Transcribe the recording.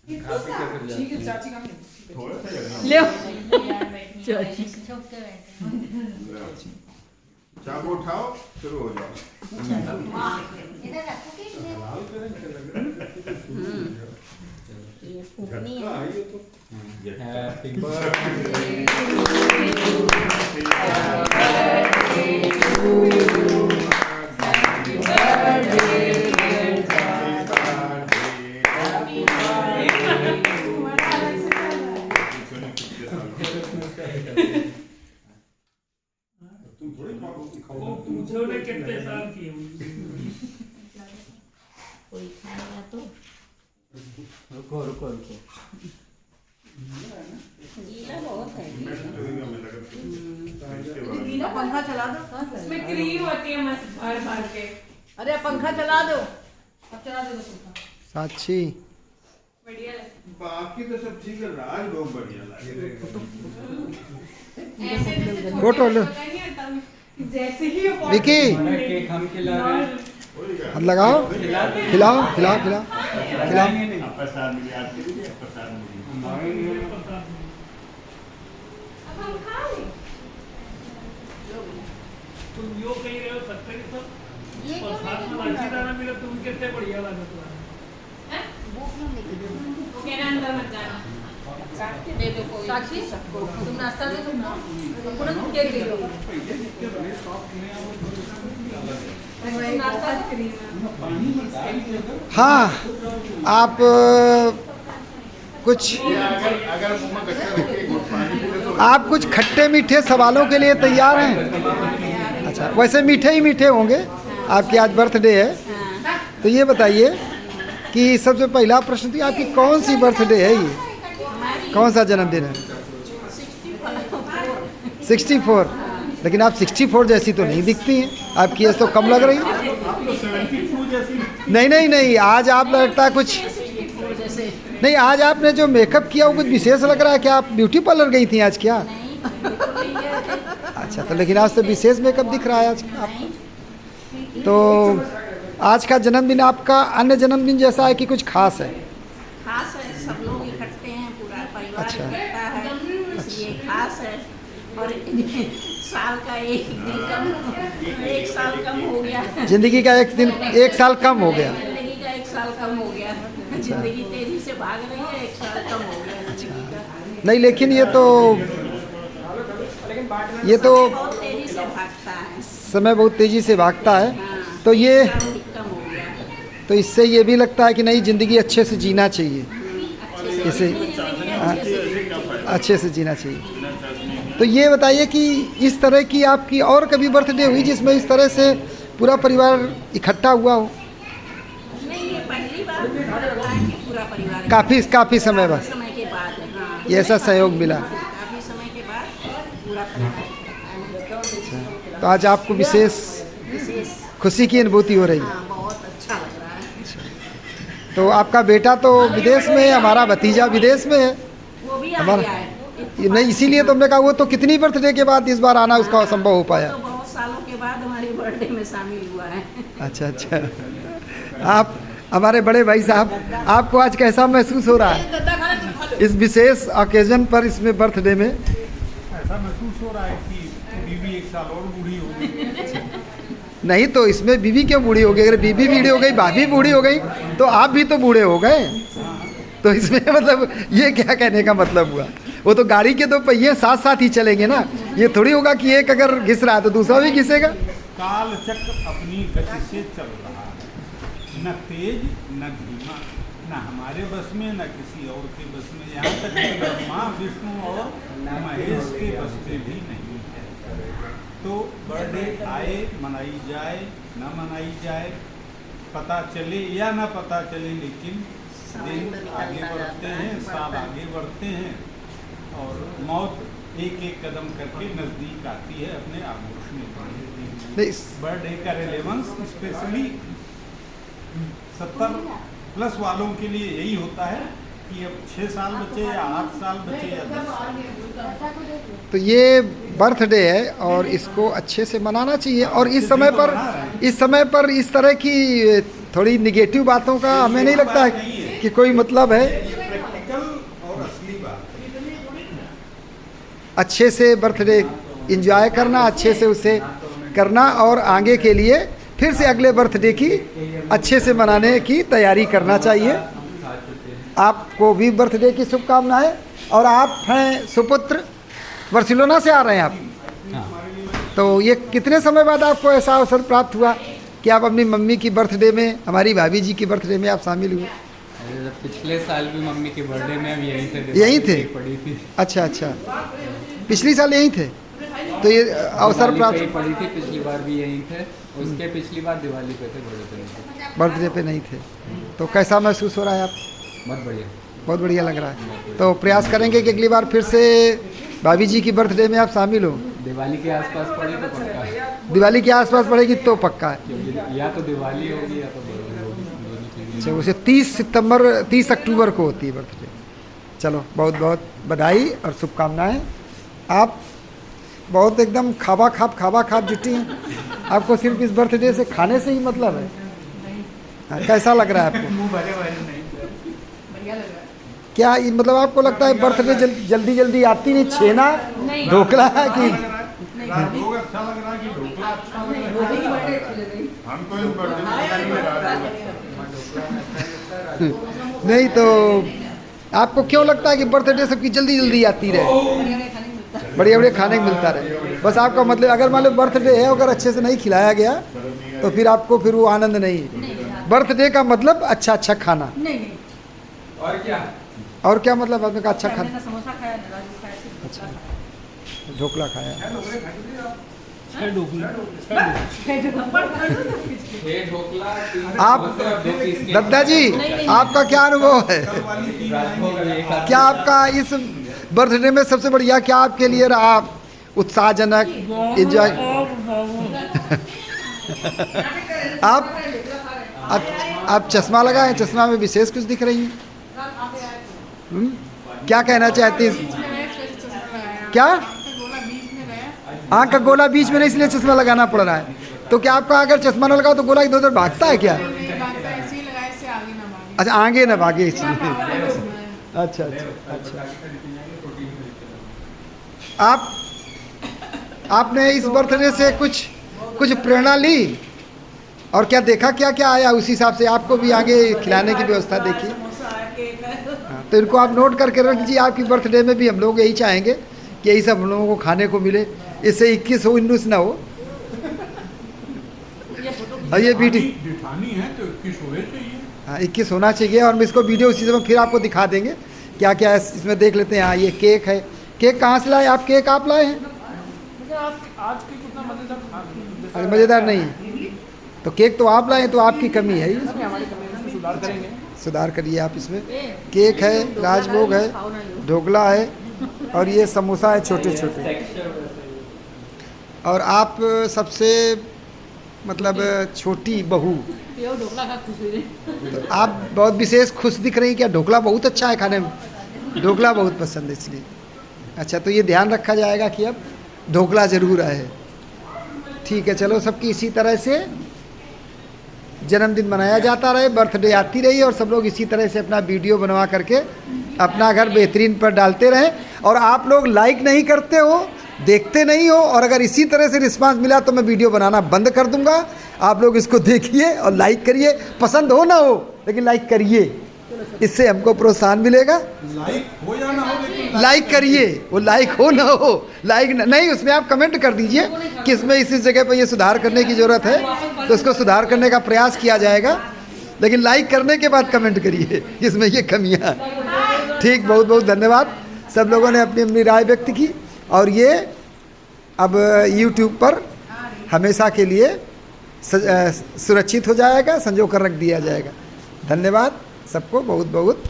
ठीक है चाची का थोड़ा सा ले चाकू उठाओ, शुरू हो जाओ। ये फूकनी है। हैप्पी तुम थोड़ी खाओ। पूछो ने कितने साल की हुई। कोई खाएगा तो रुको रुको रुको। गीला बहुत है। नीला पंखा चला दो, इसमें क्रीम होती है मस्त भर भर के। अरे पंखा चला दो, अब चला दो पंखा। साक्षी बढ़िया लगता बाकी तो सब ठीक है, राज बहुत बढ़िया लगे। है। ऐसे जैसे छोटे फोटो लो। बच्चों का नहीं होता, जैसे ही वो विकी हमारा केक हम खिला रहे हैं। हाथ लगाओ, खिलाओ खिलाओ खिलाओ खिलाओ। खिलाएंगे नहीं। प्रसाद मिली, आज के लिए प्रसाद मिली। हमारे लिए अब हम खा लें। तुम यो कही रहे हो सत्तर की तो ये क्यों साथ में नहीं लाची दाना मिला, तुम कितने बढ़िया लगा तुम्हारा। हैं? भूख नहीं लगी। वो कहना अंदर मत जाना। दे दो कोई। साक्षी तुम नाश्ता दे दो, पूरा तुम केक दे दो। नाश्ता क्रीम हाँ आप कुछ अगर मुंह में कच्चा रखे गुड़ पानी पीते तो आप कुछ खट्टे मीठे सवालों के लिए तैयार हैं? अच्छा, वैसे मीठे ही मीठे होंगे, आपकी आज बर्थडे है। तो ये बताइए कि सबसे पहला प्रश्न तो आपकी कौन सी बर्थडे है, ये कौन सा जन्मदिन है? 64। लेकिन आप 64 जैसी तो नहीं दिखती हैं, आपकी एज तो कम लग रही है। नहीं नहीं नहीं, आज आप लगता है कुछ नहीं, आज आपने जो मेकअप किया वो कुछ विशेष लग रहा है। क्या आप ब्यूटी पार्लर गई थी आज क्या? अच्छा, तो लेकिन आज तो विशेष मेकअप दिख रहा है आज का आपको। तो आज का जन्मदिन आपका अन्य जन्मदिन जैसा है कि कुछ खास है? खास है, सब लोग इकट्ठे हैं, पूरा परिवार अच्छा। इकट्ठा है, इसलिए खास है। और साल का एक साल कम हो गया। जिंदगी का एक दिन, एक साल कम हो गया। जिंदगी का एक साल कम हो गया। जिंदगी तेजी से भाग रही है, एक साल कम हो गया जिंदगी का। नहीं, लेकिन ये तो बहुत तेजी से भागता है। समय बहुत तेजी से भागता है। हाँ, तो ये एक साल ही कम हो गया। तो इससे ये भी लगता है कि नहीं, ज़िंदगी अच्छे से जीना चाहिए, इसे अच्छे से जीना चाहिए। तो ये बताइए कि इस तरह की आपकी और कभी बर्थडे हुई जिसमें इस तरह से पूरा परिवार इकट्ठा हुआ हो? नहीं, ये पहली बार हुआ है कि पूरा परिवार काफ़ी समय बाद समय के बाद। हाँ, ये ऐसा सहयोग मिला। काफी समय के बाद पूरा परिवार इकट्ठा है। तो आज आपको विशेष विशेष खुशी की अनुभूति हो रही है। हाँ, बहुत अच्छा लग रहा है। तो आपका बेटा तो विदेश में है, हमारा भतीजा विदेश में है। वो भी आ हमारा गया है। ये नहीं, इसीलिए तो हमने कहा वो तो कितनी बर्थडे के बाद इस बार आना उसका संभव हो पाया। तो बहुत सालों के बाद हमारी बर्थडे में शामिल हुआ है। अच्छा अच्छा, आप हमारे बड़े भाई साहब, आपको आज कैसा महसूस हो रहा है इस विशेष ओकेजन पर, इसमें बर्थडे में? ऐसा महसूस हो रहा है कि बीवी एक साल और बूढ़ी हो गई। नहीं तो इसमें बीवी क्यों बूढ़ी हो गई? अगर बीवी बूढ़ी हो गई, भाभी बूढ़ी हो गई, तो आप भी तो बूढ़े हो गए। तो इसमें मतलब ये क्या कहने का मतलब हुआ? वो तो गाड़ी के दो पहिए साथ साथ ही चलेंगे ना, ये थोड़ी होगा कि एक अगर घिस रहा है तो दूसरा भी घिसेगा। काल चक्र अपनी गति से चल रहा है, न तेज न धीमा, न हमारे बस में न किसी और के बस में, यहाँ तक कि ब्रह्मा विष्णु और महेश के बस में भी नहीं है। तो बर्थडे आए, मनाई जाए न मनाई जाए, पता चले या ना पता चले, लेकिन दिन आगे बढ़ते हैं, साल आगे बढ़ते हैं और मौत एक एक कदम करके नज़दीक आती है अपने आगोश में। बर्थडे का रिलेवेंस स्पेशली 70+ वालों के लिए यही होता है कि अब 6 साल बचे या 8 साल बचे या 10 साल। तो ये बर्थडे है और इसको अच्छे से मनाना चाहिए। और इस समय पर इस तरह की थोड़ी निगेटिव बातों का हमें नहीं लगता है कि कोई मतलब है। अच्छे से बर्थडे एंजॉय करना, अच्छे से उसे करना और आगे के लिए फिर से अगले बर्थडे की अच्छे से मनाने की तैयारी करना चाहिए। आपको भी बर्थडे की शुभकामनाएं। और आप हैं सुपुत्र, बार्सिलोना से आ रहे हैं आप? तो ये कितने समय बाद आपको ऐसा अवसर प्राप्त हुआ कि आप अपनी मम्मी की बर्थडे में, हमारी भाभी जी की बर्थडे में आप शामिल हुए? पिछले साल भी मम्मी के बर्थडे में हम यहीं थे। यहीं थे? पड़ी थी। अच्छा अच्छा, पिछली साल यहीं थे, तो ये अवसर प्राप्त। पड़ी थी, पिछली बार भी यहीं थे, उसके पिछली बार दिवाली पे थे, बर्थडे पे नहीं थे। तो कैसा महसूस हो रहा है आप? बहुत बढ़िया, बहुत बढ़िया लग रहा है। तो प्रयास करेंगे कि अगली बार फिर से भाभी जी की बर्थडे में आप शामिल हो। दिवाली के आसपास पड़ी तो पक्का। दिवाली के आसपास पड़ेगी तो पक्का है। या तो दिवाली होगी या तो बर्थडे होगी, दोनों चीज़ें। अच्छा, उसे 30 अक्टूबर को होती है बर्थडे। चलो, बहुत बहुत बधाई और शुभकामनाएं। आप बहुत एकदम खाबा खाब जुटी हैं। आपको सिर्फ इस बर्थडे से खाने से ही मतलब है? हाँ, कैसा लग रहा है आपको? क्या मतलब आपको लगता है बर्थडे जल्दी जल्दी आती नहीं? छेना ढोकला है कि राजभोग अच्छा लग रहा है कि ढोकला अच्छा लग रहा मोदी की बर्थडे अच्छी लग रही। है? हम तो इस बर्थडे में पता नहीं राजभोग। नहीं, तो आपको क्यों लगता है कि बर्थडे सबकी जल्दी जल्दी आती रहे, बढ़िया बढ़िया खाने को मिलता रहे? बस आपका मतलब, अगर मान लो बर्थडे है, अगर अच्छे से नहीं खिलाया गया तो फिर आपको फिर वो आनंद नहीं। बर्थडे का मतलब अच्छा अच्छा खाना। नहीं। और क्या मतलब आपने कहा? अच्छा खाना। समोसा खाया, राजू खाया, अच्छा, ढोकला खाया। आप दद्दा जी, आपका क्या अनुभव है? क्या आपका इस बर्थडे में सबसे बढ़िया क्या आपके लिए रहा? उत्साहजनक, एंजॉय? आप चश्मा लगाए, चश्मा में विशेष कुछ दिख रही हैं। क्या कहना चाहती हैं? क्या आँख का गोला बीच में नहीं, इसलिए चश्मा लगाना पड़ रहा है? तो क्या आपका अगर चश्मा न लगाओ तो गोला इधर उधर भागता है क्या? अच्छा, आगे ना भागे इसलिए। अच्छा अच्छा अच्छा। आपने इस बर्थडे से कुछ प्रेरणा ली और क्या देखा, क्या क्या आया, उस हिसाब से आपको भी आगे खिलाने की व्यवस्था देखी। तो इनको आप नोट करके रख लीजिए। आपकी बर्थडे में भी हम लोग यही चाहेंगे कि यही सब हम लोगों को खाने को मिले, इससे 21 हो 19 ना हो। और ये वीडियो जिठानी है तो 21 होने चाहिए। हाँ, 21 होना चाहिए। और हम इसको वीडियो उसी समय फिर आपको दिखा देंगे क्या क्या है इसमें, देख लेते हैं। हाँ, ये केक है। केक कहाँ से लाए आप? केक आप लाए हैं? आज की कितना मजेदार अरे मज़ेदार नहीं है तो केक तो आप लाए हैं, तो आपकी कमी है। हमारी कमी में सुधार करेंगे। सुधार करिए आप इसमें। केक है, राजभोग है, ढोकला है और ये समोसा है छोटे छोटे। और आप सबसे मतलब छोटी बहू, ढोकला खा खुश हुई। तो आप बहुत विशेष खुश दिख रही हैं। क्या ढोकला बहुत अच्छा है खाने में? ढोकला बहुत पसंद है इसलिए। अच्छा, तो ये ध्यान रखा जाएगा कि अब ढोकला ज़रूर आए। ठीक है, चलो, सबकी इसी तरह से जन्मदिन मनाया जाता रहे, बर्थडे आती रही और सब लोग इसी तरह से अपना वीडियो बनवा करके अपना घर बेहतरीन पर डालते रहें। और आप लोग लाइक नहीं करते हो, देखते नहीं हो, और अगर इसी तरह से रिस्पांस मिला तो मैं वीडियो बनाना बंद कर दूंगा। आप लोग इसको देखिए और लाइक करिए, पसंद हो ना हो लेकिन लाइक करिए, इससे हमको प्रोत्साहन मिलेगा। लाइक हो या ना हो, लेकिन लाइक करिए, वो लाइक हो ना हो, लाइक नहीं, उसमें आप कमेंट कर दीजिए कि इसमें इस जगह पर ये सुधार करने की ज़रूरत है, तो उसको सुधार करने का प्रयास किया जाएगा। लेकिन लाइक करने के बाद कमेंट करिए इसमें ये कमियाँ। ठीक, बहुत बहुत धन्यवाद। सब लोगों ने अपनी अपनी राय व्यक्त की और ये अब YouTube पर हमेशा के लिए सुरक्षित हो जाएगा, संजो कर रख दिया जाएगा। धन्यवाद सबको बहुत बहुत।